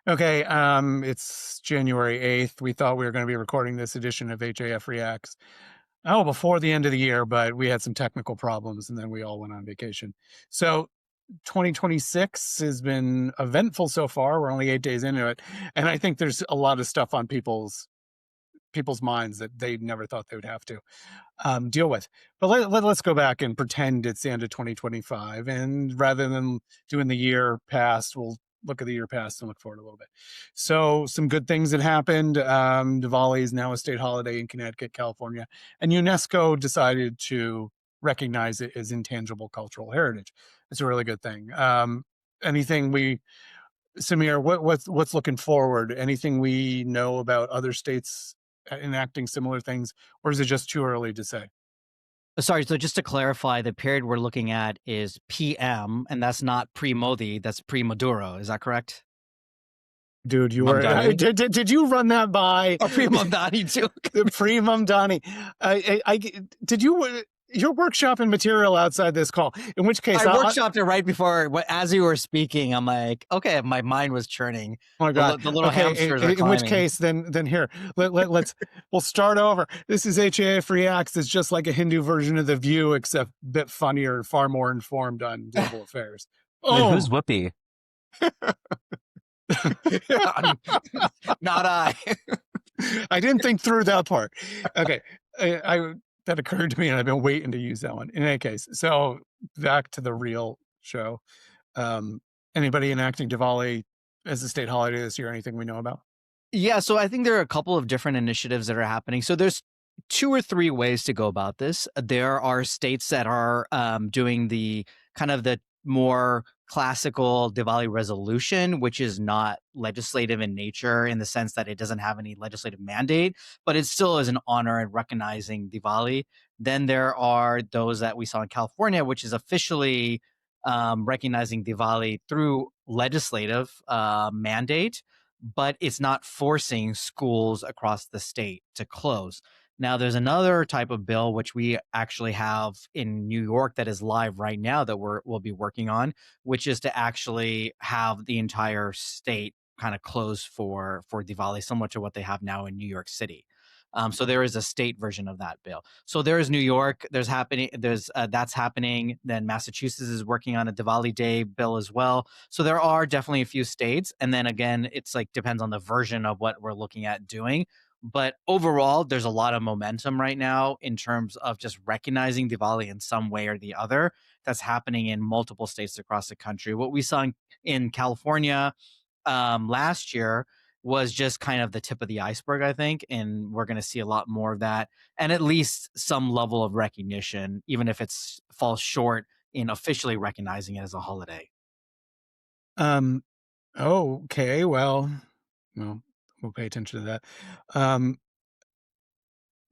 Okay, it's January 8th. We thought we were going to be recording this edition of HAF Reacts before the end of the year, but we had some technical problems and then we all went on vacation. So 2026 has been eventful so far. We're only 8 days into it, and I think there's a lot of stuff on people's minds that they never thought they would have to deal with. But let's go back and pretend it's the end of 2025, and rather than doing the year past, we'll look at the year past and look forward a little bit. So some good things that happened. Diwali is now a state holiday in Connecticut, California, and UNESCO decided to recognize it as intangible cultural heritage. It's a really good thing. Samir, what's looking forward? Anything we know about other states enacting similar things, or is it just too early to say? Sorry, so just to clarify, the period we're looking at is PM, and that's not pre-Modi, that's pre-Maduro. Is that correct? Dude, you were did you run that by pre-Mamdani too? Pre-Mamdani. Did you you're workshopping material outside this call? In which case, I workshopped it right before, as you were speaking. I'm like, okay, my mind was churning. Oh my God, the little hamsters are climbing. In which case, then here, we'll start over. This is HAF Reacts. It's just like a Hindu version of The View, except a bit funnier, far more informed on global affairs. Oh, who's Whoopi? Not I. I didn't think through that part. Okay, that occurred to me, and I've been waiting to use that one. In any case, so back to the real show. Anybody enacting Diwali as a state holiday this year? Anything we know about? Yeah, so I think there are a couple of different initiatives that are happening. So there's 2 or 3 ways to go about this. There are states that are doing the kind of the more classical Diwali resolution, which is not legislative in nature in the sense that it doesn't have any legislative mandate, but it still is an honor and recognizing Diwali. Then there are those that we saw in California, which is officially recognizing Diwali through legislative mandate, but it's not forcing schools across the state to close. Now, there's another type of bill which we actually have in New York that is live right now that we'll be working on, which is to actually have the entire state kind of close for Diwali, similar to what they have now in New York City. So there is a state version of that bill. So there is New York. That's happening. Then Massachusetts is working on a Diwali Day bill as well. So there are definitely a few states. And then again, it's like depends on the version of what we're looking at doing. But overall, there's a lot of momentum right now in terms of just recognizing Diwali in some way or the other. That's happening in multiple states across the country. What we saw in California last year was just kind of the tip of the iceberg, I think. And we're going to see a lot more of that, and at least some level of recognition, even if it falls short in officially recognizing it as a holiday. Okay. Well, we'll pay attention to that.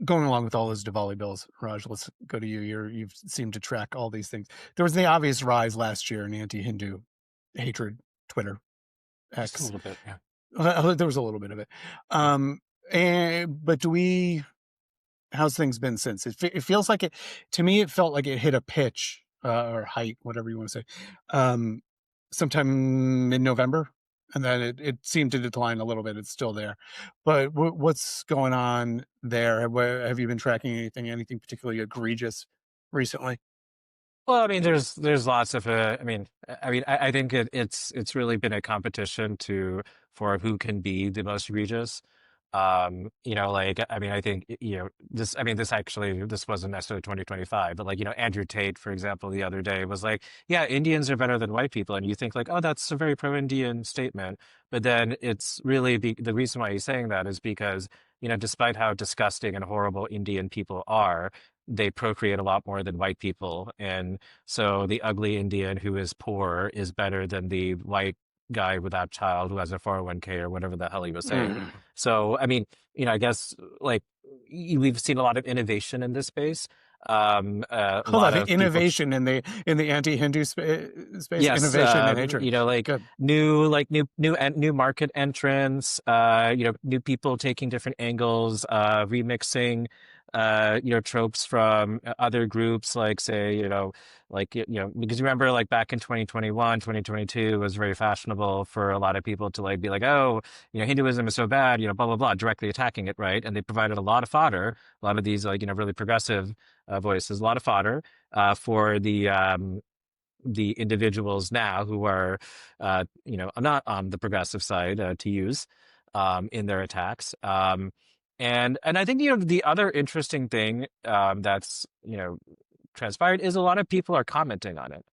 Going along with all those Diwali bills, Raj, let's go to you. You've seemed to track all these things. There was the obvious rise last year in anti-Hindu hatred, Twitter, X. Just a little bit, yeah. There was a little bit of it. But how's things been since? It feels like to me, it felt like it hit a pitch or height, whatever you want to say, sometime in November. And then it seemed to decline a little bit. It's still there. But what's going on there? Have you been tracking anything particularly egregious recently? Well, I mean, there's lots of I think it's really been a competition for who can be the most egregious. I think, this wasn't necessarily 2025, but Andrew Tate, for example, the other day was like, yeah, Indians are better than white people. And you think like, oh, that's a very pro-Indian statement. But then it's really the reason why he's saying that is because, despite how disgusting and horrible Indian people are, they procreate a lot more than white people. And so the ugly Indian who is poor is better than the white guy without child who has a 401k or whatever the hell he was saying. Mm-hmm. So, I guess we've seen a lot of innovation in this space. A lot of innovation in the anti-Hindu space. Yes, innovation in nature. New market entrants. New people taking different angles, remixing tropes from other groups, like say, because remember, like back in 2021, 2022 was very fashionable for a lot of people to like be like, oh, Hinduism is so bad, blah, blah, blah, directly attacking it, right? And they provided a lot of fodder, a lot of these like, really progressive voices, a lot of fodder for the individuals now who are, not on the progressive side to use in their attacks. And I think the other interesting thing that's transpired is a lot of people are commenting on it.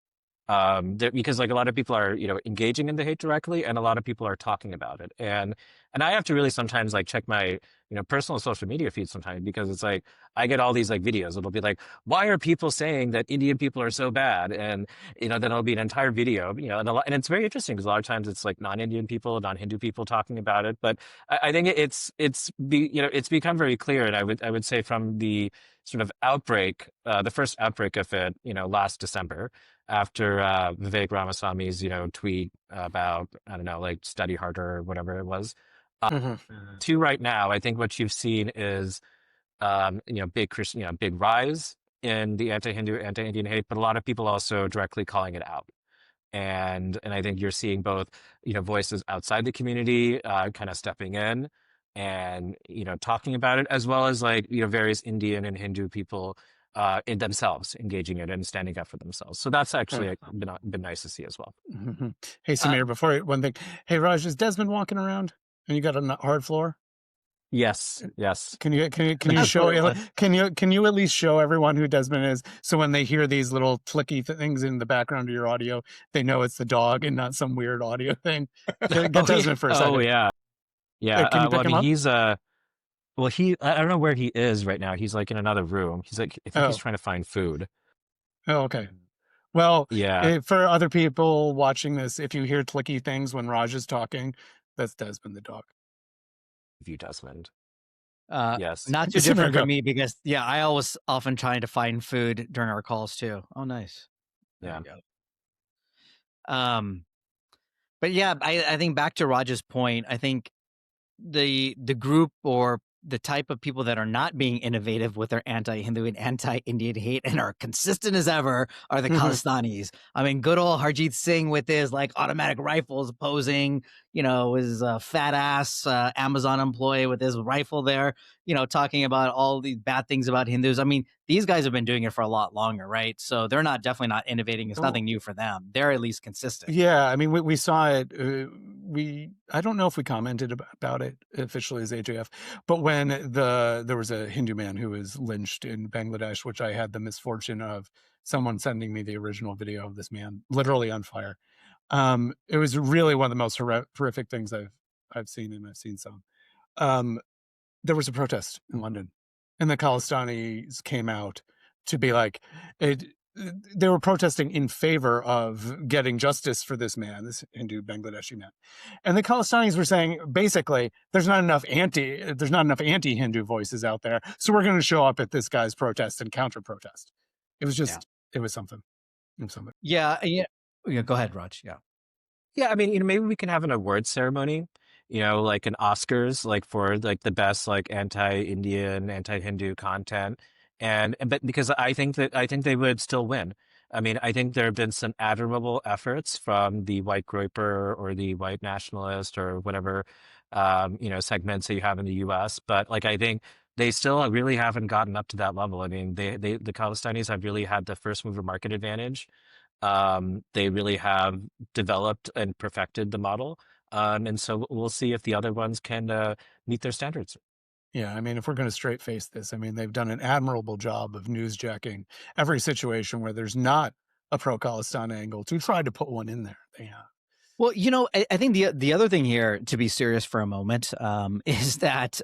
Because like a lot of people are engaging in the hate directly, and a lot of people are talking about it, and I have to really sometimes like check my personal social media feed sometimes, because it's like I get all these like videos. It'll be like, why are people saying that Indian people are so bad? And then it'll be an entire video, and it's very interesting because a lot of times it's like non-Indian people, non-Hindu people talking about it. But I think it's become very clear, and I would say from the sort of outbreak, the first outbreak of it, last December, after Vivek Ramaswamy's, tweet about, I don't know, like study harder or whatever it was, Mhm. to right now, I think what you've seen is, big Christian, big rise in the anti-Hindu, anti-Indian hate, but a lot of people also directly calling it out. And I think you're seeing both, voices outside the community kind of stepping in and, talking about it, as well as like, various Indian and Hindu people in themselves engaging in it and standing up for themselves. So that's actually been nice to see as well. Mhm. Hey, Samir, before one thing. Hey, Raj, is Desmond walking around? And you got a hard floor? Yes, yes. Can you That's show what it was. can you at least show everyone who Desmond is, so when they hear these little clicky things in the background of your audio, they know it's the dog and not some weird audio thing? Get Desmond for a Oh second. yeah, yeah. Can you Well, pick I him mean, up? I don't know where he is right now. He's like in another room. He's like, I think he's Oh, trying to find food. okay. Well, Yeah, for other people watching this, if you hear clicky things when Raj is talking, that's Desmond the dog. view Desmond. Uh, Yes. Not too Samir, different go. for me because I always often trying to find food during our calls too. Oh, nice. There Yeah. you go. But yeah, I think back to Raj's point, I think the group or the type of people that are not being innovative with their anti-Hindu and anti-Indian hate and are consistent as ever are the Mhm. Khalistanis. I mean, good old Harjit Singh with his like automatic rifles posing, his fat ass Amazon employee with his rifle there, talking about all these bad things about Hindus. I mean, these guys have been doing it for a lot longer, right? So they're definitely not innovating. It's Oh, nothing new for them. They're at least consistent. yeah, I mean, we saw it. I don't know if we commented about it officially as AJF, but when there was a Hindu man who was lynched in Bangladesh, which I had the misfortune of someone sending me the original video of this man literally on fire. It was really one of the most horrific things I've seen, and I've seen some. Um, there was a protest in London, and the Khalistanis came out to be like, it, they were protesting in favor of getting justice for this man, this Hindu Bangladeshi man. And the Khalistanis were saying, basically, there's not enough anti-Hindu voices out there, so we're going to show up at this guy's protest and counter-protest. It was Yeah. just, it was something. It was something. Yeah. Yeah. Go ahead, Raj. Yeah. Yeah, I mean, maybe we can have an award ceremony, like an Oscars, like for like the best like anti-Indian, anti-Hindu content. But because I think they would still win. I mean, I think there have been some admirable efforts from the white groyper or the white nationalist or whatever, segments that you have in the US. But like, I think they still really haven't gotten up to that level. I mean, the Khalistanis have really had the first mover market advantage. They really have developed and perfected the model. And so we'll see if the other ones can meet their standards. Yeah, I mean, if we're going to straight face this, I mean, they've done an admirable job of newsjacking every situation where there's not a pro-Khalistan angle to try to put one in there. They have. Well, I think the other thing here, to be serious for a moment, is that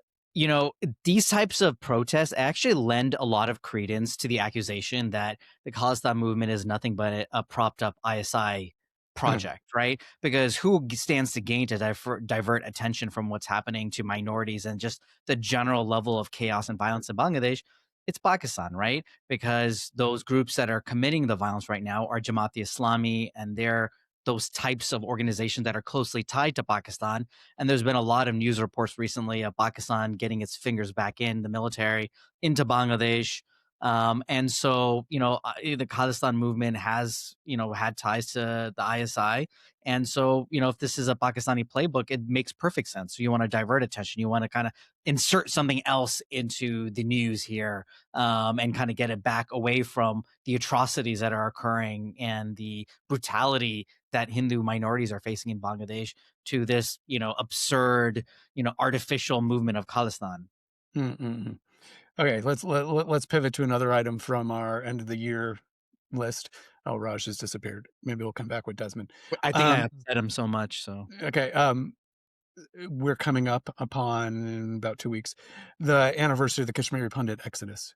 these types of protests actually lend a lot of credence to the accusation that the Khalistan movement is nothing but a propped up ISI project, right? Because who stands to gain to divert attention from what's happening to minorities and just the general level of chaos and violence in Bangladesh? It's Pakistan, right? Because those groups that are committing the violence right now are Jamaat-e-Islami, and they're those types of organizations that are closely tied to Pakistan. And there's been a lot of news reports recently of Pakistan getting its fingers back in the military into Bangladesh. And so, the Khalistan movement has, had ties to the ISI. And so, if this is a Pakistani playbook, it makes perfect sense. So you want to divert attention. You want to kind of insert something else into the news here, and kind of get it back away from the atrocities that are occurring and the brutality that Hindu minorities are facing in Bangladesh to this, absurd, artificial movement of Khalistan. Mm-mm. Okay, let's pivot to another item from our end of the year list. Oh, Raj has disappeared. Maybe we'll come back with Desmond. I think I upset him so much. So Okay, we're coming up upon in about 2 weeks the anniversary of the Kashmir Pandit Exodus.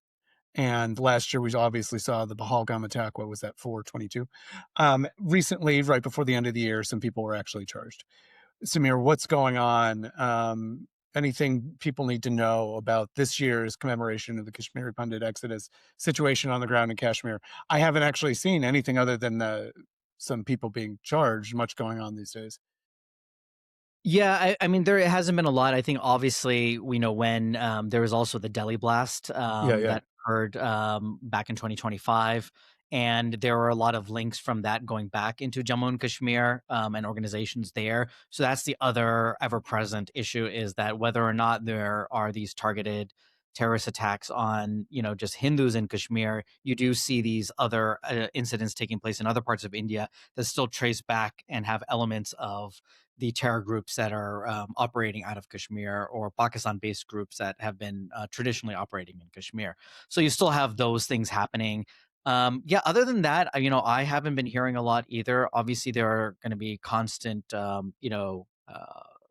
And last year we obviously saw the Pahalgam attack. What was that, 4/22? Recently, right before the end of the year, some people were actually charged. Samir, what's going on? Anything people need to know about this year's commemoration of the Kashmir Pandit Exodus situation on the ground in Kashmir? I haven't actually seen anything other than some people being charged, much going on these days. yeah, I mean, there hasn't been a lot. I think obviously we know when there was also the Delhi blast Yeah. that occurred back in 2025. And there were a lot of links from that going back into Jammu and Kashmir and organizations there. So that's the other ever present issue, is that whether or not there are these targeted terrorist attacks on, just Hindus in Kashmir, you do see these other incidents taking place in other parts of India that still trace back and have elements of the terror groups that are operating out of Kashmir, or Pakistan-based groups that have been traditionally operating in Kashmir. So you still have those things happening. Yeah, other than that, I haven't been hearing a lot either. Obviously, there are going to be constant,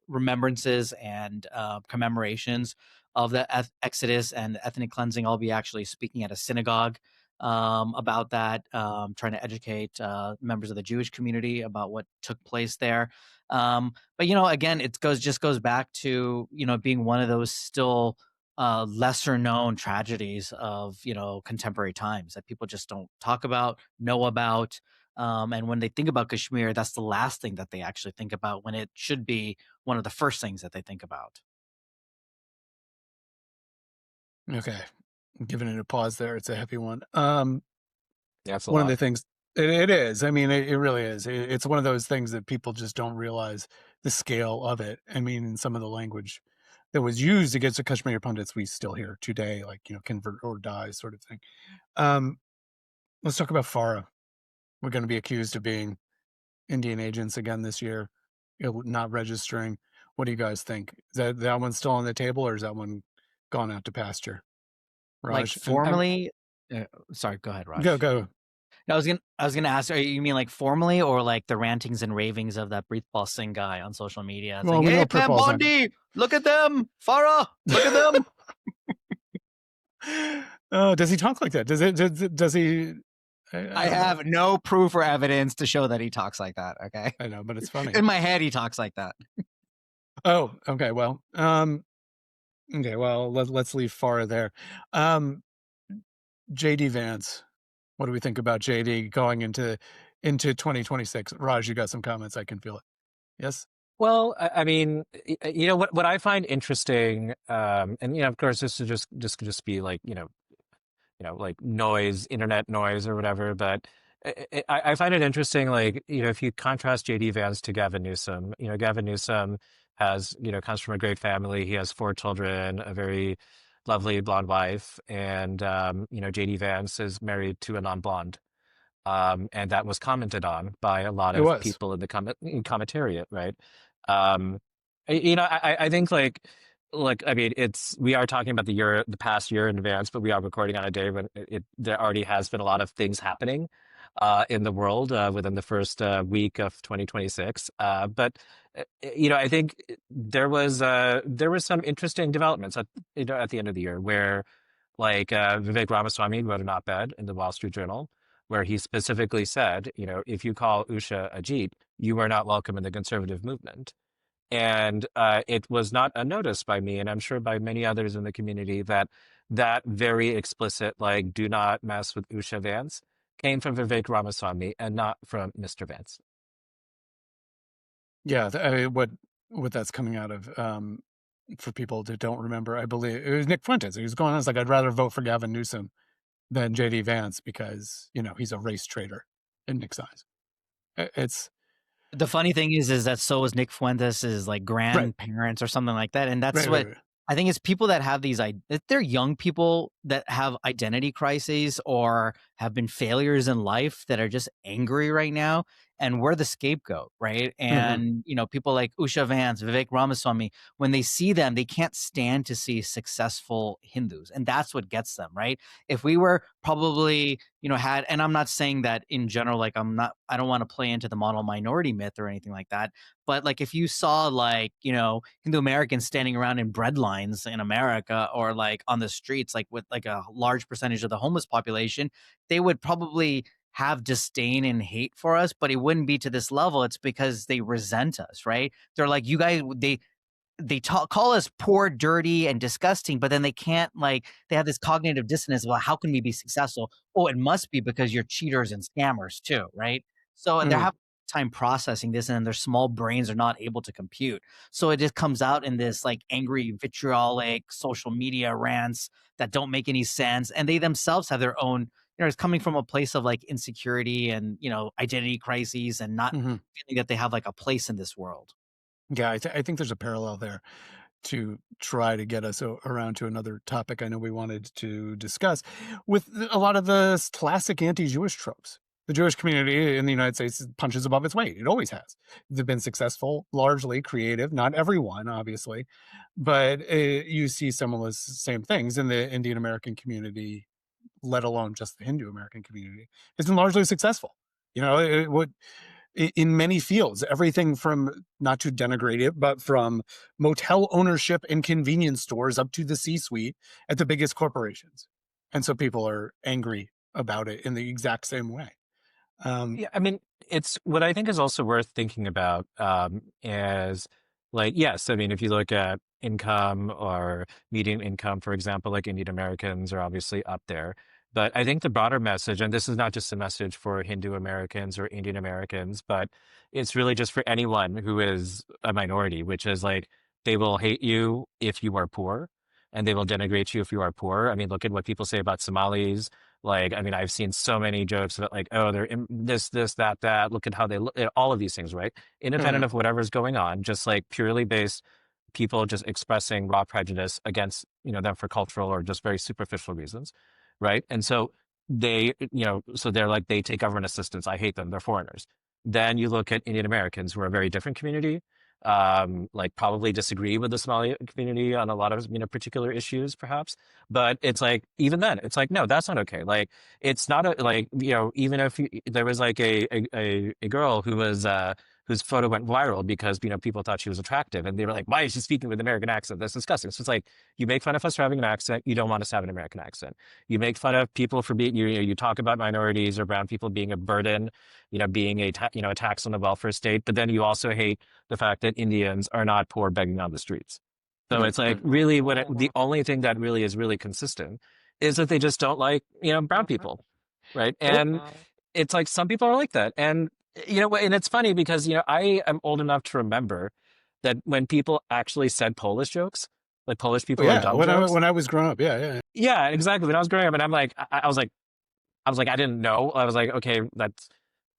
remembrances and commemorations of the Exodus and ethnic cleansing. I'll be actually speaking at a synagogue about that, trying to educate members of the Jewish community about what took place there. But again, it goes back to being one of those still lesser known tragedies of contemporary times that people just don't talk about, know about. And when they think about Kashmir, that's the last thing that they actually think about, when it should be one of the first things that they think about. Okay, I'm giving it a pause there. It's a heavy one. Yeah, it's a One of lot. the things it is. I mean, it really is. It's one of those things that people just don't realize the scale of it. I mean, in some of the language that was used against the Kashmir Pundits, we still hear today, like, convert or die sort of thing. Um, let's talk about Farah. We're going to be accused of being Indian agents again this year, not registering. What do you guys think? Is that one still on the table, or is that one gone out to pasture? Like Raj, and formally, sorry, go ahead, go Raj. go. I was gonna ask, you mean like formally, or like the rantings and ravings of that Preetpal Singh guy on social media Well, saying, we "Hey, know Pam Purple's not. Bondi, look at them, Farah, look at them." Does he talk like that? Does he? I I don't know. have no proof or evidence to show that he talks like that. Okay, I know, but it's funny. in my head, he talks like that. Oh, okay. Well, okay. Well, let's leave Farah there. JD Vance. What do we think about JD going into 2026? Raj, you got some comments. I can feel it. Yes. Well, I mean, what I find interesting, and of course, this is just be like like noise, internet noise or whatever. But I find it interesting, like if you contrast JD Vance to Gavin Newsom, Gavin Newsom has comes from a great family. He has 4 children, a very lovely blonde wife, and JD Vance is married to a non-blonde. And that was commented on by a lot It of was. people in the commentariat, right? Um, I think like I mean, we are talking about the past year in advance, but we are recording on a day when there already has been a lot of things happening in the world within the first week of 2026. But I think there was some interesting developments at the end of the year where like Vivek Ramaswamy wrote an op-ed in the Wall Street Journal where he specifically said, if you call Usha a Jeet, you are not welcome in the conservative movement. And it was not unnoticed by me, and I'm sure by many others in the community, that very explicit, like, do not mess with Usha Vance came from Vivek Ramaswamy and not from Mr. Vance. Yeah, what that's coming out of, for people that don't remember, I believe it was Nick Fuentes. He was going on, it's like, I'd rather vote for Gavin Newsom than JD Vance because, you know, he's a race traitor in Nick's eyes. It's The funny thing is that so is Nick Fuentes' like right, grandparents or something like that, and that's right, right, what right. I think it's people that have these they're young people that have identity crises or have been failures in life that are just angry right now, and we're the scapegoat, right? Mhm, And you know, people like Usha Vance, Vivek Ramaswamy, when they see them, they can't stand to see successful Hindus, and that's what gets them, right? If we were probably, you know, had, and I'm not saying that in general, like I don't want to play into the model minority myth or anything like that, but like if you saw like, you know, Hindu Americans standing around in bread lines in America or like on the streets, like with like a large percentage of the homeless population, they would probably have disdain and hate for us, but it wouldn't be to this level. It's because they resent us, right? They're like, you guys, call us poor, dirty, and disgusting, but then they can't, like, they have this cognitive dissonance about how can we be successful? Oh, it must be because you're cheaters and scammers too, right? So they're mhm, having time processing this, and their small brains are not able to compute. So it just comes out in this like angry, vitriolic social media rants that don't make any sense, and they themselves have their own. You know, it's coming from a place of like insecurity and, you know, identity crises and not mhm. feeling that they have like a place in this world. Yeah, I think there's a parallel there to try to get us around to another topic I know we wanted to discuss with a lot of the classic anti-Jewish tropes. The Jewish community in the United States punches above its weight. It always has. They've been successful, largely creative, not everyone, obviously, but you see some of the same things in the Indian American community, let alone just the Hindu American community. It's been largely successful. You know, in many fields, everything from, not to denigrate it, but from motel ownership and convenience stores up to the C-suite at the biggest corporations. And so people are angry about it in the exact same way. Um, Yeah, I mean, it's what I think is also worth thinking about is like, yes, I mean, if you look at income or median income, for example, like Indian Americans are obviously up there. But I think the broader message, and this is not just a message for Hindu Americans or Indian Americans, but it's really just for anyone who is a minority, which is like they will hate you if you are poor and they will denigrate you if you are poor. I mean, look at what people say about Somalis. Like, I mean, I've seen so many jokes about like, oh, they're this, that, that. Look at how they look, all of these things, right? Independent mhm, of whatever's going on, just like purely based people just expressing raw prejudice against, you know, them for cultural or just very superficial reasons, right? And so they, you know, so they're like, they take government assistance. I hate them. They're foreigners. Then you look at Indian Americans, who are a very different community, like probably disagree with the Somali community on a lot of, you know, particular issues, perhaps. But it's like, even then, it's like, no, that's not okay. Like, it's not a, like, you know, even if there was like a girl who was, whose photo went viral because, you know, people thought she was attractive and they were like, why is she speaking with an American accent? That's disgusting. So it's like, you make fun of us for having an accent. You don't want us to have an American accent. You make fun of people for being, you talk about minorities or brown people being a burden, you know, being you know, a tax on the welfare state. But then you also hate the fact that Indians are not poor begging on the streets. So right, it's like right. really the only thing that really is really consistent is that they just don't like, you know, brown people, right? Well, And it's like some people are like that. And you know, and it's funny because, you know, I am old enough to remember that when people actually said Polish jokes, like Polish people are yeah, dumb jokes. when I was growing up, yeah, yeah, Yeah, exactly. When I was growing up and I'm like, I was like, I didn't know. I was like, okay, that's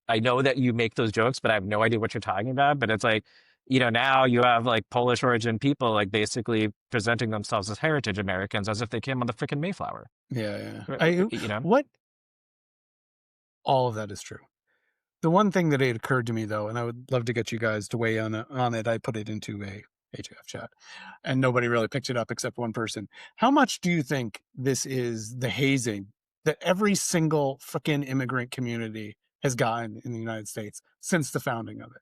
I know that you make those jokes, but I have no idea what you're talking about. But it's like, you know, now you have like Polish origin people like basically presenting themselves as heritage Americans as if they came on the freaking Mayflower. yeah, yeah. You know? What, all of that is true. The one thing that had occurred to me though, and I would love to get you guys to weigh on it, I put it into a HAF chat, and nobody really picked it up except one person. How much do you think this is the hazing that every single frickin' immigrant community has gotten in the United States since the founding of it?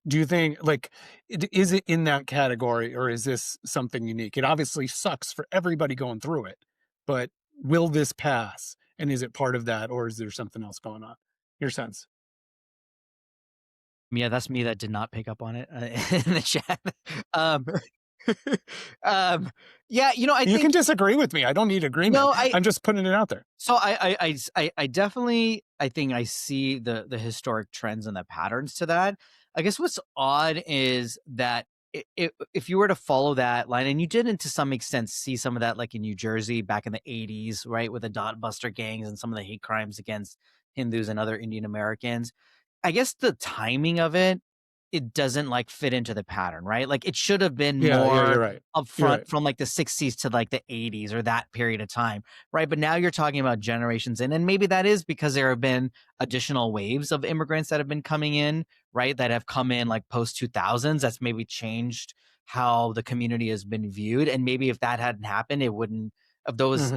Do you think, like, is it in that category, or is this something unique? It obviously sucks for everybody going through it, but will this pass? And is it part of that, or is there something else going on? Your sense? Yeah, that's me that did not pick up on it in the chat. Um, um, yeah, you know, I You can think disagree with me. I don't need agreement. no, I I'm just putting it out there. so I definitely I think I see the historic trends and the patterns to that. I guess what's odd is that if you were to follow that line, and you did to some extent see some of that, like in New Jersey back in the 80s, right, with the dot buster gangs and some of the hate crimes against Hindus and other Indian Americans. I guess the timing of it doesn't like fit into the pattern, right? Like it should have been Yeah, you're more right. You're upfront right. from like the 60s to like the 80s or that period of time, right? But now you're talking about generations in, and maybe that is because there have been additional waves of immigrants that have been coming in, right? That have come in like post 2000s. That's maybe changed how the community has been viewed. And maybe if that hadn't happened, it wouldn't, of those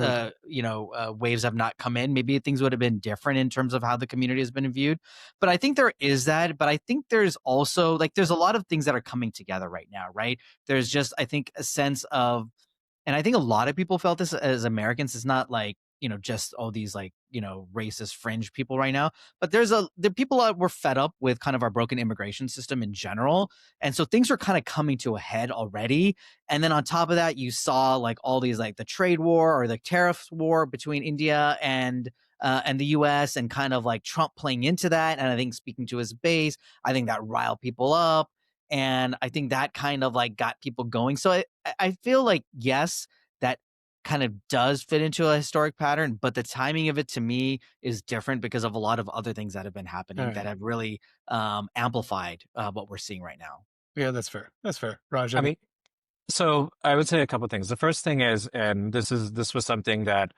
waves have not come in, maybe things would have been different in terms of how the community has been viewed. But I think there is that, but I think there's also like there's a lot of things that are coming together right now, right? There's just, I think, a sense of, and I think a lot of people felt this as Americans. It's not like, just all these like, racist fringe people right now, but the people that were fed up with kind of our broken immigration system in general. And so things are kind of coming to a head already. And then on top of that, you saw like all these, like the trade war or the tariff war between India and the US, and kind of like Trump playing into that. And I think speaking to his base, I think that riled people up. And I think that kind of like got people going. So I feel like, yes, that kind of does fit into a historic pattern, but the timing of it to me is different because of a lot of other things that have been happening All that right. have really amplified what we're seeing right now. Yeah, that's fair. That's fair. Raj, I any? mean, so I would say a couple things. The first thing is, and this was something that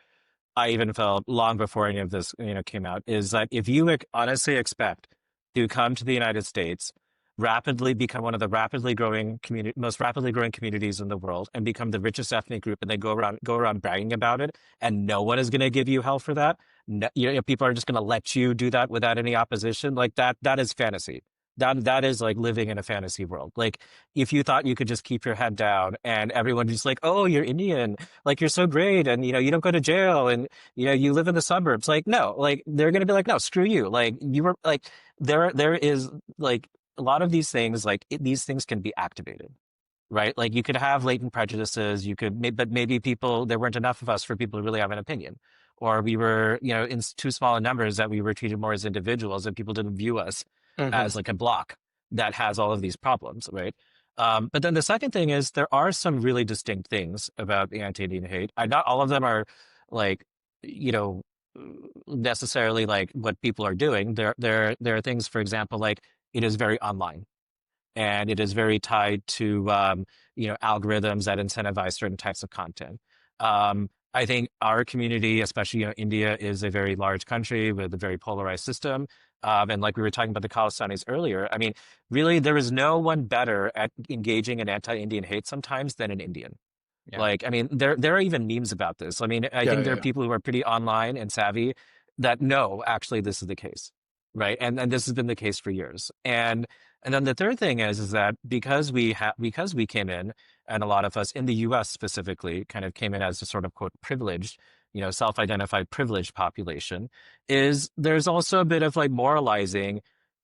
I even felt long before any of this, came out, is that if you honestly expect to come to the United States, rapidly become one of the most rapidly growing communities in the world, and become the richest ethnic group, and they go around bragging about it, and no one is going to give you hell for that. No, people are just going to let you do that without any opposition. Like that is fantasy. That is like living in a fantasy world. Like if you thought you could just keep your head down and everyone just like, oh, you're Indian, like you're so great, and you don't go to jail, and you live in the suburbs. Like no, like they're gonna be like, no, screw you. Like you were like there is like a lot of these things, like these things can be activated, right? Like you could have latent prejudices, but maybe there weren't enough of us for people to really have an opinion, or we were in too small a numbers that we were treated more as individuals, and people didn't view us Mm-hmm. as like a block that has all of these problems, right? But then the second thing is there are some really distinct things about the anti-Indian hate. Not all of them are like, you know, necessarily like what people are doing. There are things, for example, like it is very online, and it is very tied to algorithms that incentivize certain types of content. I think our community, especially India, is a very large country with a very polarized system. And like we were talking about the Khalistanis earlier, I mean, really, there is no one better at engaging in anti-Indian hate sometimes than an Indian. Yeah. Like, I mean, there are even memes about this. I mean, I Yeah, think yeah, there are yeah. people who are pretty online and savvy that know actually this is the case, right? And this has been the case for years. And then the third thing is that because we came in, and a lot of us in the U.S. specifically kind of came in as a sort of quote privileged, self-identified privileged population, is there's also a bit of like moralizing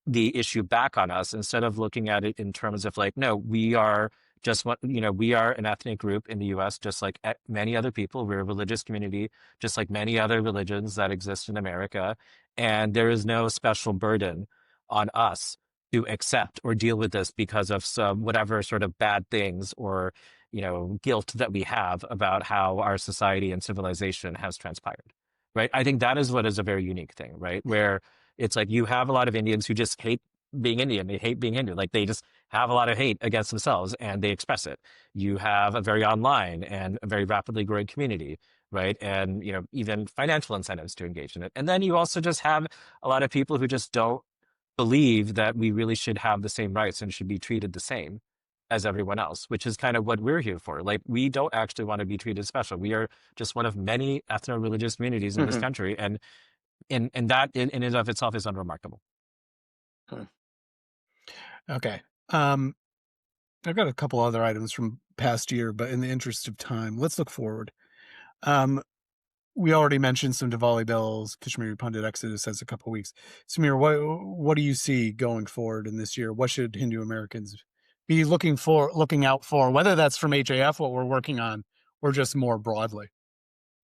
the issue back on us instead of looking at it in terms of like, no, we are just what, we are an ethnic group in the US, just like many other people. We're a religious community, just like many other religions that exist in America. And there is no special burden on us to accept or deal with this because of some whatever sort of bad things or, guilt that we have about how our society and civilization has transpired. Right. I think that is what is a very unique thing, right? Where it's like you have a lot of Indians who just hate being Indian. They hate being Hindu. Like they just have a lot of hate against themselves and they express it. You have a very online and a very rapidly growing community, right? And, even financial incentives to engage in it. And then you also just have a lot of people who just don't believe that we really should have the same rights and should be treated the same as everyone else, which is kind of what we're here for. Like we don't actually want to be treated special. We are just one of many ethno-religious communities in this Mm-hmm. country. And that in and of itself is unremarkable. Okay. I've got a couple other items from past year, but in the interest of time, let's look forward. Um, we already mentioned some Diwali bells. Kashmir Pandit Exodus has a couple weeks. Samir, what do you see going forward in this year? What should Hindu Americans be looking out for? Whether that's from HAF, what we're working on, or just more broadly.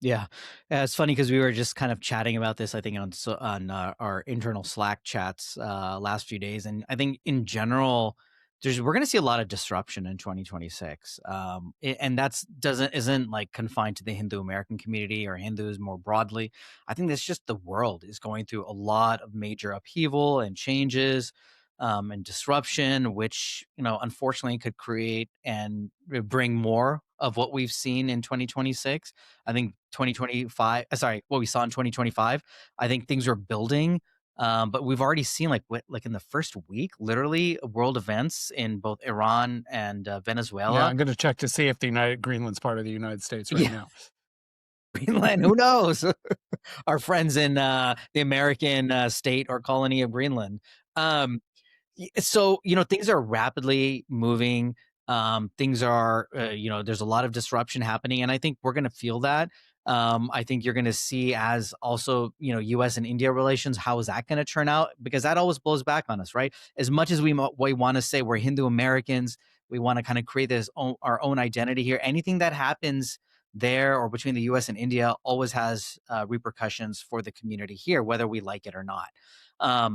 Yeah, it's funny because we were just kind of chatting about this, I think, on our internal Slack chats last few days, and I think in general, we're going to see a lot of disruption in 2026, and that's doesn't isn't like confined to the Hindu American community or Hindus more broadly. I think that's just the world is going through a lot of major upheaval and changes. And disruption, which unfortunately could create and bring more of what we've seen in 2026. I think 2025, sorry, what we saw in 2025, I think things are building. But we've already seen like in the first week, literally world events in both Iran and Yeah, Venezuela. I'm going to check to see if the United Greenland's part of the United States right Yeah, now. Greenland, who knows? Our friends in the American state or colony of Greenland. Um, so things are rapidly moving. Things are there's a lot of disruption happening, and I think we're going to feel that. I think you're going to see, as also US and India relations, how is that going to turn out, because that always blows back on us, right? As much as we want to say we're Hindu Americans, we want to kind of create our own identity here. Anything that happens there or between the US and India always has repercussions for the community here, whether we like it or not.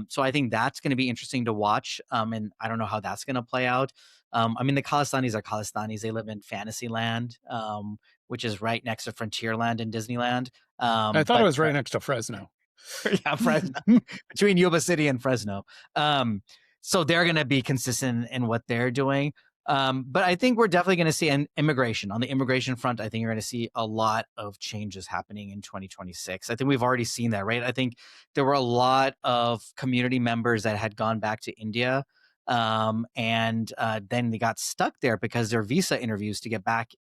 So I think that's going to be interesting to watch. And I don't know how that's going to play out. I mean, the Khalistanis are Khalistanis. They live in Fantasyland, which is right next to Frontierland and Disneyland. I thought it But was right next to Fresno. yeah, Fresno, between Yuba City and Fresno. So they're going to be consistent in what they're doing. But I think we're definitely going to see an immigration. On the immigration front, I think you're going to see a lot of changes happening in 2026. I think we've already seen that, right? I think there were a lot of community members that had gone back to India. And then they got stuck there because their visa interviews to get back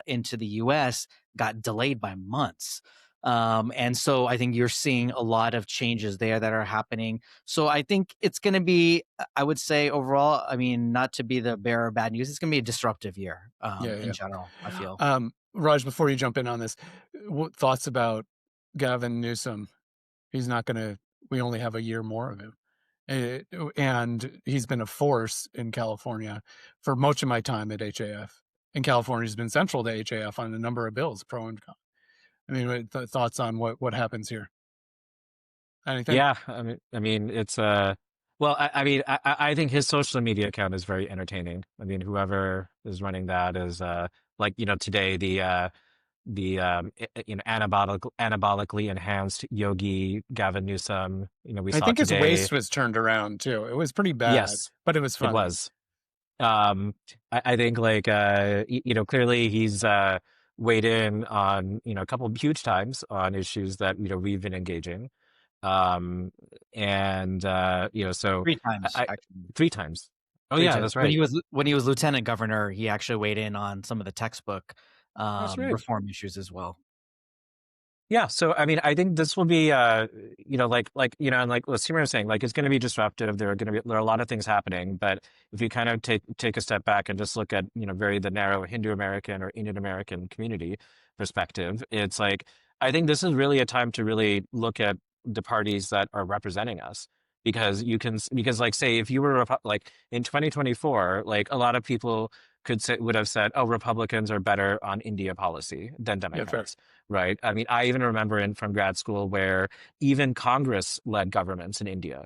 into the US got delayed by months. And so I think you're seeing a lot of changes there that are happening. So I think it's going to be, I would say overall, I mean, not to be the bearer of bad news, it's going to be a disruptive year in general, I feel. Raj, before you jump in on this, what thoughts about Gavin Newsom? He's not going to, we only have a year more of him. And he's been a force in California for much of my time at HAF. And California's been central to HAF on a number of bills, pro and con. I mean, thoughts on what happens here? Anything? Yeah, I mean, it's well, I mean, I think his social media account is very entertaining. I mean, whoever is running that is like today the anabolically enhanced yogi Gavin Newsom. We I saw think his today. waist was turned around too. It was pretty bad, Yes, but it was it funny. was. I think like clearly he's weighed in on a couple of huge times on issues that we've been engaging. And so 3 times, I actually. 3 times. Oh Three yeah, times. that's right. When he was lieutenant governor, he actually weighed in on some of the textbook That's right. reform issues as well. Yeah, so I mean, I think this will be, and like what Samir was saying, like it's going to be disruptive. There are a lot of things happening, but if you kind of take a step back and just look at the narrow Hindu American or Indian American community perspective, it's like I think this is really a time to really look at the parties that are representing us, because because like say if you were like in 2024, like a lot of people would have said, oh, Republicans are better on India policy than Yeah, fair. Democrats. Right. I mean, I even remember from grad school where even Congress-led governments in India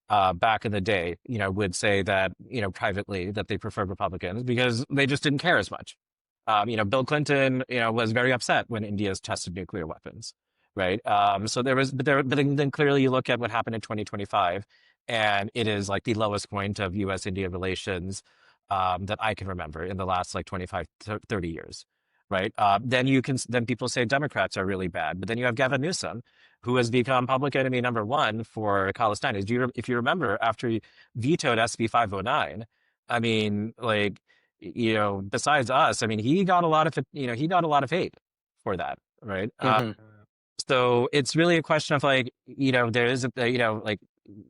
back in the day, would say that, privately that they preferred Republicans because they just didn't care as much. Bill Clinton, was very upset when India's tested nuclear weapons. Right. So but then clearly you look at what happened in 2025, and it is like the lowest point of US-India relations that I can remember in the last like 25, 30 years. Right. Then people say Democrats are really bad. But then you have Gavin Newsom, who has become public enemy number one for Khalistani. If you remember, after he vetoed SB 509, I mean, like, besides us, I mean, he got a lot of hate for that. Right. So it's really a question of like, there is like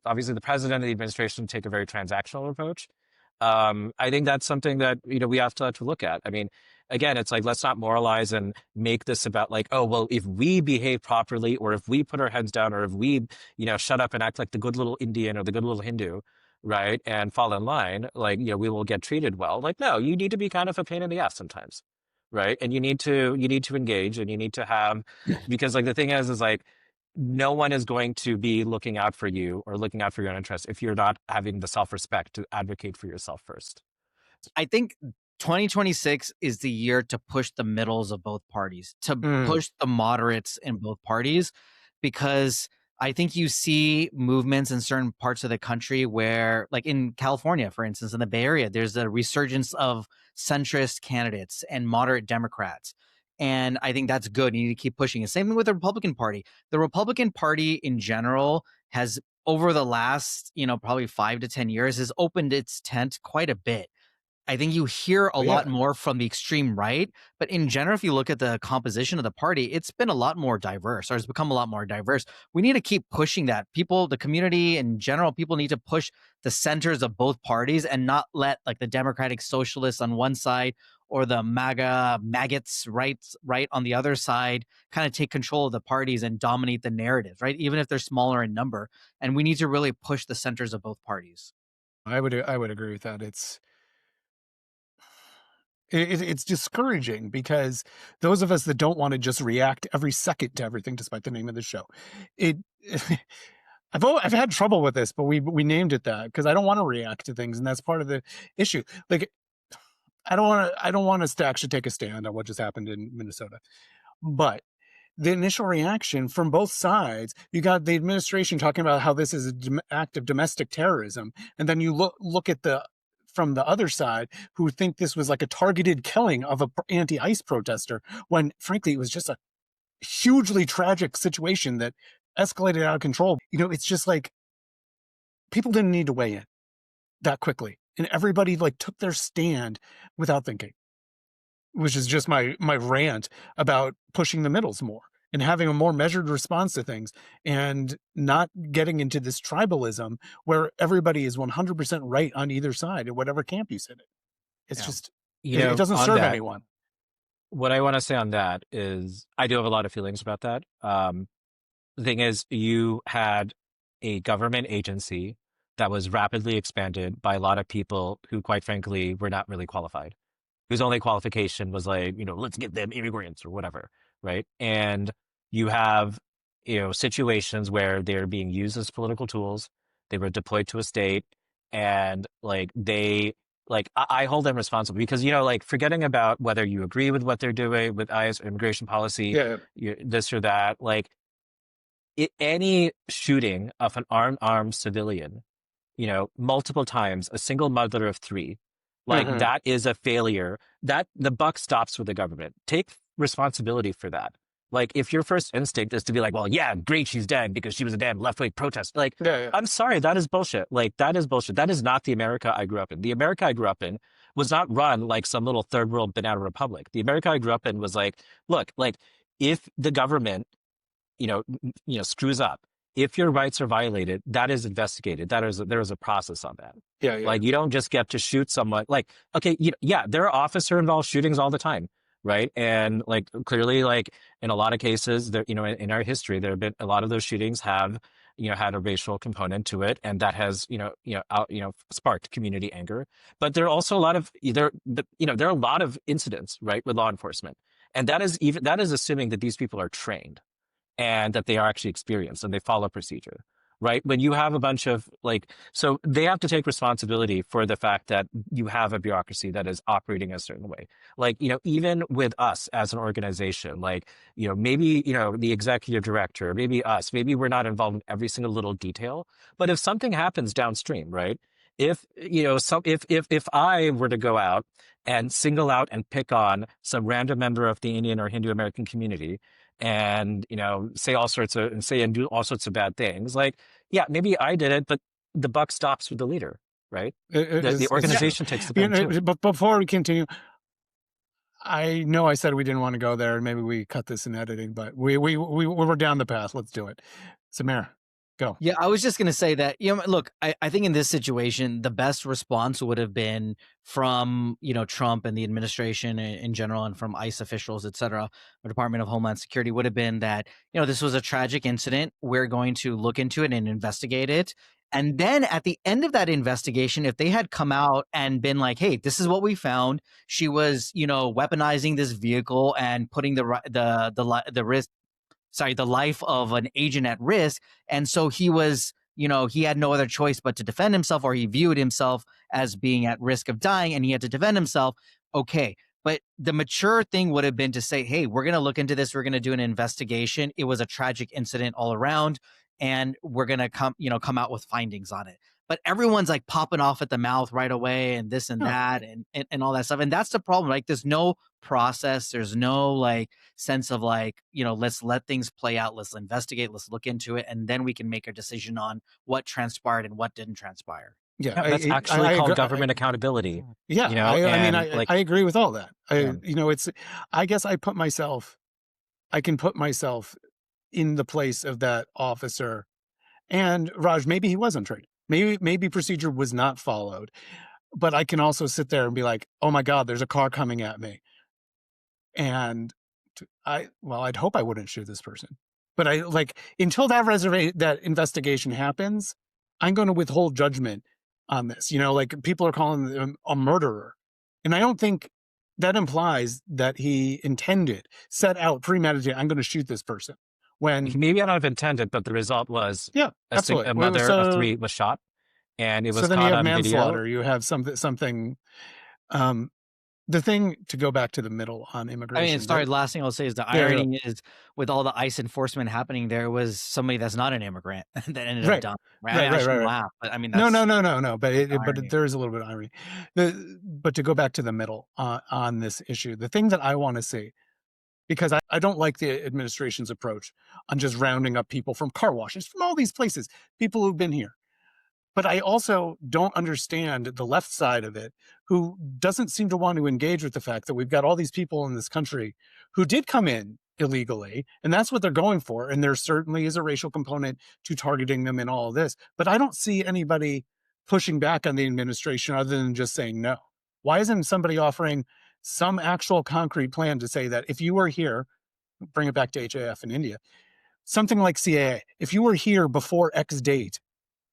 obviously the president and the administration take a very transactional approach. I think that's something that we have to look at. I mean, again, it's like let's not moralize and make this about like, oh well, if we behave properly, or if we put our heads down, or if we shut up and act like the good little Indian or the good little Hindu, right, and fall in line, like we will get treated well. Like no, you need to be kind of a pain in the ass sometimes, right? And you need to engage, and you need to have, because like the thing is like no one is going to be looking out for you or looking out for your own interests if you're not having the self-respect to advocate for yourself first. I think 2026 is the year to push the middles of both parties, to Mm. push the moderates in both parties, because I think you see movements in certain parts of the country where, like in California, for instance, in the Bay Area, there's a resurgence of centrist candidates and moderate Democrats. And I think that's good. You need to keep pushing it. Same thing with the Republican Party. The Republican Party in general has, over the last, probably 5 to 10 years, has opened its tent quite a bit. I think you hear a lot Yeah. more from the extreme right, but in general, if you look at the composition of the party, it's been a lot more diverse, or has become a lot more diverse. We need to keep pushing that. People, the community in general, people need to push the centers of both parties and not let like the Democratic Socialists on one side or the MAGA maggots right on the other side kind of take control of the parties and dominate the narrative, right? Even if they're smaller in number. And we need to really push the centers of both parties. I would agree with that. It's discouraging because those of us that don't want to just react every second to everything, despite the name of the show, it. I've had trouble with this, but we named it that because I don't want to react to things, and that's part of the issue. Like I don't want us to actually take a stand on what just happened in Minnesota, but the initial reaction from both sides, you got the administration talking about how this is an act of domestic terrorism, and then you look at the from the other side who think this was like a targeted killing of a anti-ICE protester, when frankly it was just a hugely tragic situation that escalated out of control. It's just like people didn't need to weigh in that quickly, and everybody like took their stand without thinking, which is just my rant about pushing the middles more and having a more measured response to things and not getting into this tribalism where everybody is 100% right on either side at whatever camp you sit in. It's Yeah. just, it doesn't On serve that, anyone. what I want to say on that is I do have a lot of feelings about that. The thing is, you had a government agency that was rapidly expanded by a lot of people who, quite frankly, were not really qualified, whose only qualification was like, let's get them immigrants or whatever, right? And you have, situations where they're being used as political tools. They were deployed to a state, and like I hold them responsible because like forgetting about whether you agree with what they're doing with ICE or immigration policy, Yeah. this or that, like any shooting of an armed civilian, multiple times, a single mother of three, like Mm-hmm. that is a failure. That the buck stops with the government. Take responsibility for that. Like if your first instinct is to be like, well, yeah, great, she's dead because she was a damn left-wing protest. Like, Yeah. Yeah. I'm sorry, that is bullshit. Like that is bullshit. That is not the America I grew up in. The America I grew up in was not run like some little third world banana republic. The America I grew up in was like, look, like if the government screws up, if your rights are violated, that is investigated. There is a process on that. Yeah. Yeah. Like you don't just get to shoot someone. Like, okay, yeah, there are officer involved shootings all the time, right? And like clearly, like in a lot of cases, there, in our history, there have been a lot of those shootings have, had a racial component to it, and that has, sparked community anger. But there are also a lot of there are a lot of incidents, right, with law enforcement, and that is assuming that these people are trained and that they are actually experienced and they follow procedure, right? When you have a bunch of so they have to take responsibility for the fact that you have a bureaucracy that is operating a certain way. Like, even with us as an organization, like, maybe, the executive director, maybe us, maybe we're not involved in every single little detail, but if something happens downstream, right? If, if I were to go out and single out and pick on some random member of the Indian or Hindu American community and say all sorts of and do all sorts of bad things, like, yeah, maybe I did it, but the buck stops with the leader, right? The It's true. organization takes the pen too. But before we continue, I know I said we didn't want to go there, and maybe we cut this in editing, but we were down the path. Let's do it. Samir. Go. Yeah, I was just going to say that, look, I think in this situation, the best response would have been from, Trump and the administration in general, and from ICE officials, et cetera, the Department of Homeland Security, would have been that, this was a tragic incident. We're going to look into it and investigate it. And then at the end of that investigation, if they had come out and been like, hey, this is what we found. She was, weaponizing this vehicle and putting the risk, the life of an agent at risk. And so he was, he had no other choice but to defend himself, or he viewed himself as being at risk of dying and he had to defend himself. Okay. But the mature thing would have been to say, hey, we're going to look into this. We're going to do an investigation. It was a tragic incident all around, and we're going to come out with findings on it. But everyone's like popping off at the mouth right away, and this and that and all that stuff. And that's the problem. Like, there's no process. There's no like sense of like, let's let things play out. Let's investigate. Let's look into it. And then we can make a decision on what transpired and what didn't transpire. Yeah, that's actually called government accountability. Yeah, I agree with all that. I guess I can put myself in the place of that officer. And Raj, maybe he wasn't trained. Maybe procedure was not followed. But I can also sit there and be like, oh my God, there's a car coming at me. And I'd hope I wouldn't shoot this person. But until that investigation happens, I'm going to withhold judgment on this. People are calling him a murderer. And I don't think that implies that he set out, premeditated, I'm going to shoot this person. When maybe I don't have intended, but the result was absolutely. A mother of three was shot, and it was then caught you have on manslaughter. video. You have something. The thing, to go back to the middle on immigration. Last thing I'll say is the irony is, with all the ICE enforcement happening, there was somebody that's not an immigrant that ended up dying. I shouldn't laugh, but I mean, that's no. But there is a little bit of irony. But to go back to the middle on this issue, the thing that I want to see, because I don't like the administration's approach on just rounding up people from car washes, from all these places, people who've been here. But I also don't understand the left side of it, who doesn't seem to want to engage with the fact that we've got all these people in this country who did come in illegally, and that's what they're going for. And there certainly is a racial component to targeting them in all of this. But I don't see anybody pushing back on the administration other than just saying no. Why isn't somebody offering some actual concrete plan to say that if you were here, bring it back to HAF in India, something like CAA, if you were here before X date,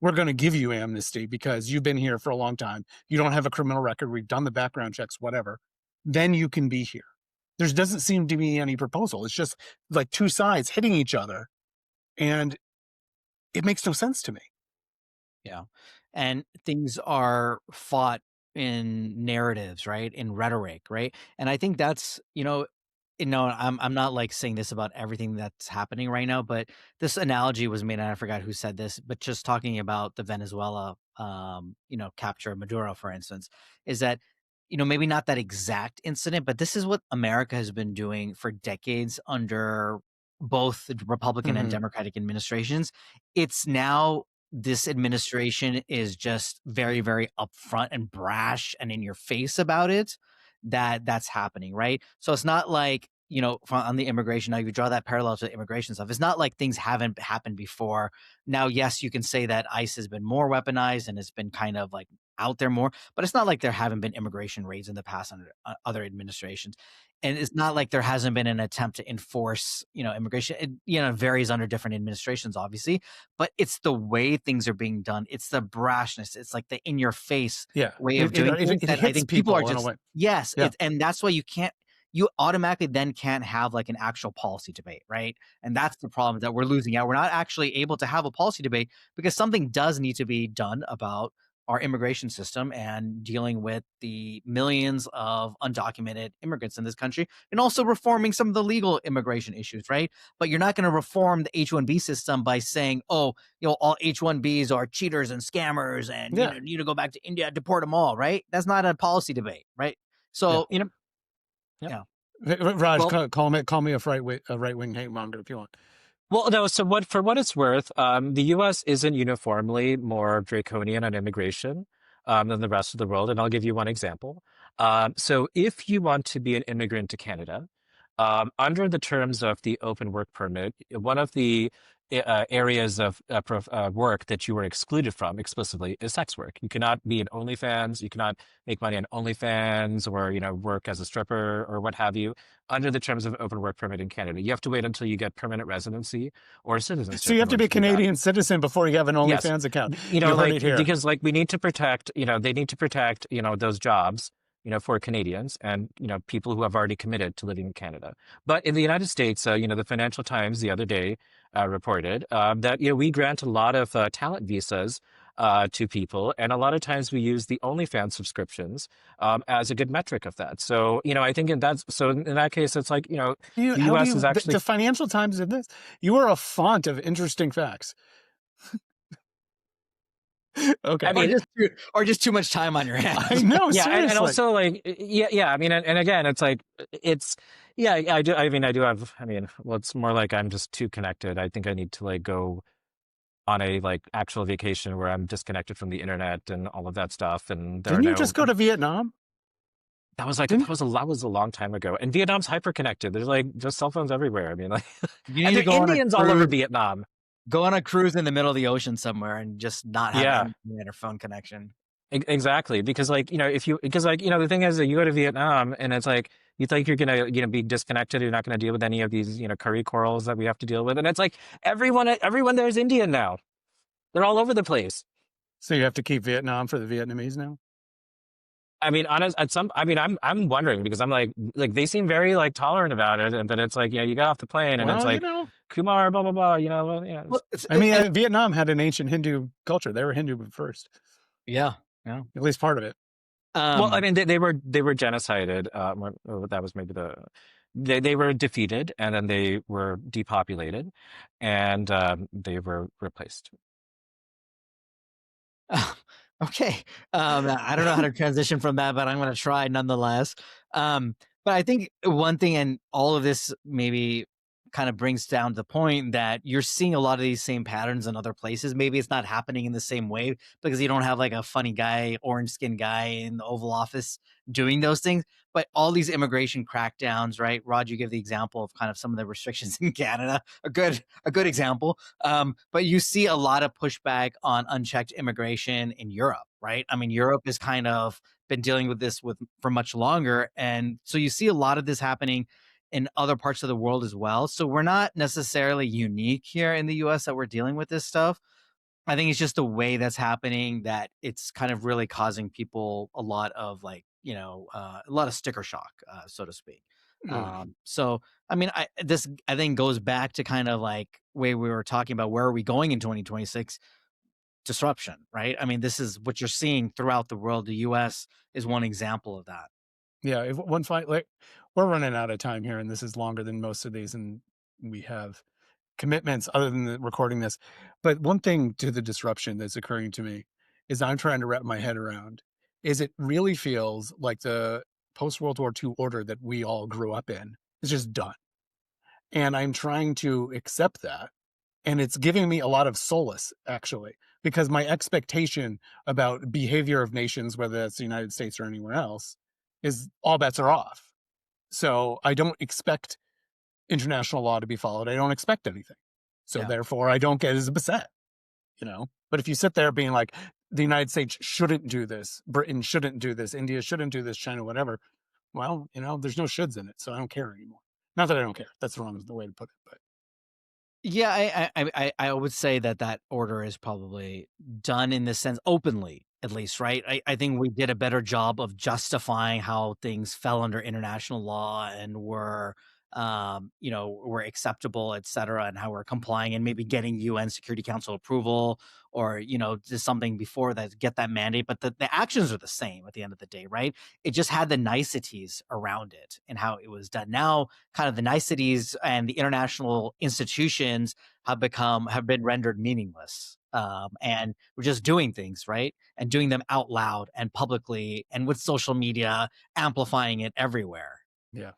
we're going to give you amnesty because you've been here for a long time. You don't have a criminal record. We've done the background checks, whatever. Then you can be here. There doesn't seem to be any proposal. It's just like two sides hitting each other. And it makes no sense to me. Yeah. And things are fought in narratives, right? In rhetoric, right? And I think that's, I'm not like saying this about everything that's happening right now, but this analogy was made, and I forgot who said this, but just talking about the Venezuela, capture of Maduro, for instance, is that, maybe not that exact incident, but this is what America has been doing for decades under both the Republican and Democratic administrations. It's now, this administration is just very, very upfront and brash and in your face about it, that's happening, right? So it's not like, on the immigration, now you draw that parallel to the immigration stuff. It's not like things haven't happened before. Now, yes, you can say that ICE has been more weaponized and it's been kind of like out there more, but it's not like there haven't been immigration raids in the past under other administrations. And it's not like there hasn't been an attempt to enforce, immigration. It, varies under different administrations, obviously, but it's the way things are being done. It's the brashness. It's like the in your face way of doing things that I think people are just, yes. Yeah. And that's why you automatically then can't have like an actual policy debate, right? And that's the problem that we're losing out. We're not actually able to have a policy debate because something does need to be done about our immigration system and dealing with the millions of undocumented immigrants in this country, and also reforming some of the legal immigration issues, right? But you're not going to reform the H-1B system by saying, all H-1Bs are cheaters and scammers, and you need to go back to India, deport them all, right? That's not a policy debate, right? So, Raj, call me a right-wing hate monger if you want. Well, no. So, for what it's worth, the U.S. isn't uniformly more draconian on immigration than the rest of the world, and I'll give you one example. So, if you want to be an immigrant to Canada, under the terms of the open work permit, one of the areas of work that you were excluded from explicitly is sex work. You cannot be an OnlyFans. You cannot make money on OnlyFans or, work as a stripper or what have you under the terms of open work permit in Canada. You have to wait until you get permanent residency or citizenship. So you have to be a do that. Canadian citizen before you have an Yes. OnlyFans account. You heard it here. Because we need to protect, they need to protect, those jobs, for Canadians and, people who have already committed to living in Canada. But in the United States, the Financial Times the other day reported that, we grant a lot of talent visas to people. And a lot of times we use the OnlyFans subscriptions as a good metric of that. So, I think in that case, it's like, the US is actually... The Financial Times did this. You are a font of interesting facts. Okay. I mean, or just too much time on your hands. I know. Yeah, seriously. and also I mean, and again, it's like I do. I mean, I do have. I mean, well, it's more like I'm just too connected. I think I need to go on a actual vacation where I'm disconnected from the internet and all of that stuff. And didn't you just go to Vietnam? That was that was a long time ago. And Vietnam's hyper connected. There's just cell phones everywhere. I mean, you and need there to are Indians all over Vietnam. Go on a cruise in the middle of the ocean somewhere and just not have a phone connection. Exactly, because the thing is that you go to Vietnam and it's like you think you're gonna be disconnected. You're not gonna deal with any of these curry corals that we have to deal with, and it's like everyone there is Indian now. They're all over the place. So you have to keep Vietnam for the Vietnamese now? I mean, I'm wondering because I'm like they seem very tolerant about it, and then it's like you get off the plane and it's like Kumar, blah blah blah. Well, I mean, Vietnam had an ancient Hindu culture. They were Hindu first. Yeah, at least part of it. Well, I mean, they were genocided. That was maybe they were defeated and then they were depopulated, and they were replaced. Okay. I don't know how to transition from that, but I'm going to try nonetheless. But I think one thing, and all of this maybe kind of brings down to the point that you're seeing a lot of these same patterns in other places. Maybe it's not happening in the same way because you don't have a funny guy, orange skinned guy in the Oval Office doing those things. But all these immigration crackdowns, right? Rod, you give the example of kind of some of the restrictions in Canada, a good example. But you see a lot of pushback on unchecked immigration in Europe, right? I mean, Europe has kind of been dealing with this for much longer. And so you see a lot of this happening in other parts of the world as well. So we're not necessarily unique here in the US that we're dealing with this stuff. I think it's just the way that's happening that it's kind of really causing people a lot of a lot of sticker shock, so to speak. So, I mean, I think goes back to kind of way we were talking about where are we going in 2026? Disruption, right? I mean, this is what you're seeing throughout the world. The US is one example of that. Yeah, if one fight we're running out of time here, and this is longer than most of these, and we have commitments other than recording this. But one thing to the disruption that's occurring to me is I'm trying to wrap my head around is it really feels like the post-World War II order that we all grew up in is just done. And I'm trying to accept that. And it's giving me a lot of solace, actually, because my expectation about behavior of nations, whether that's the United States or anywhere else, is all bets are off. So I don't expect international law to be followed. I don't expect anything. So therefore I don't get as upset, But if you sit there being like, the United States shouldn't do this, Britain shouldn't do this, India shouldn't do this, China, whatever. Well, there's no shoulds in it, so I don't care anymore. Not that I don't care. That's the wrong way to put it, but. Yeah, I would say that order is probably done in the sense openly, at least, right? I think we did a better job of justifying how things fell under international law and were acceptable, et cetera, and how we're complying and maybe getting UN Security Council approval or, just something before that, get that mandate. But the actions are the same at the end of the day, right? It just had the niceties around it and how it was done. Now, kind of the niceties and the international institutions have been rendered meaningless. And we're just doing things, right? And doing them out loud and publicly and with social media, amplifying it everywhere. Yeah.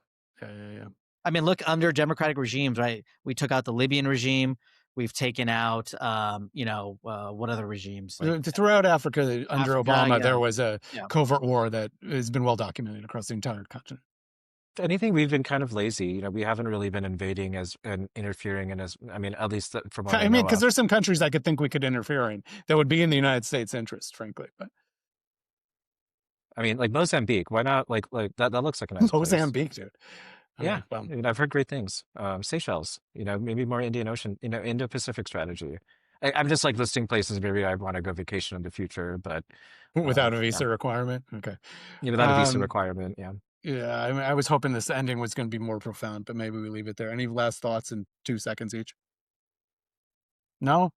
I mean, look, under democratic regimes, right? We took out the Libyan regime. We've taken out, what other regimes? Throughout Africa, under Obama, there was a Yeah. covert war that has been well documented across the entire continent. If anything, we've been kind of lazy. We haven't really been invading and interfering I mean, at least from what I I mean, know because of. there's some countries I could think we could interfere in that would be in the United States' interest, frankly. But I mean, like Mozambique, why not? Like that looks like a nice place. Mozambique, dude. All Yeah, right, well, I've heard great things. Seychelles, maybe more Indian Ocean, Indo-Pacific strategy. I'm just like listing places maybe I want to go vacation in the future, but without a yeah, visa requirement. Okay. without a visa Um, requirement. Yeah. yeah, I mean, I was hoping this ending was going to be more profound, but maybe we leave it there. Any last thoughts in 2 seconds each? No?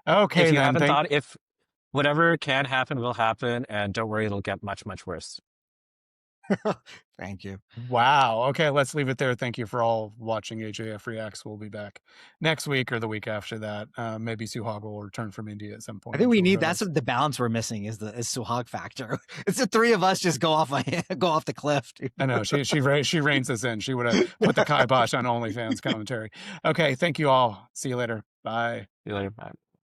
If Okay, you then. haven't thought, if whatever can happen will happen, and don't worry, it'll get much, much worse. Thank you. Wow. Okay, let's leave it there. Thank you for all watching HAF Reacts. We'll be back next week or the week after that. Maybe Suhag will return from India at some point. I think I'm we sure. need Who that's knows? what the balance we're missing is the Suhag factor. It's the three of us just go off the cliff. Dude. I know she reins us in. She would have put the kibosh on OnlyFans commentary. Okay, thank you all. See you later. Bye. See you later. Bye.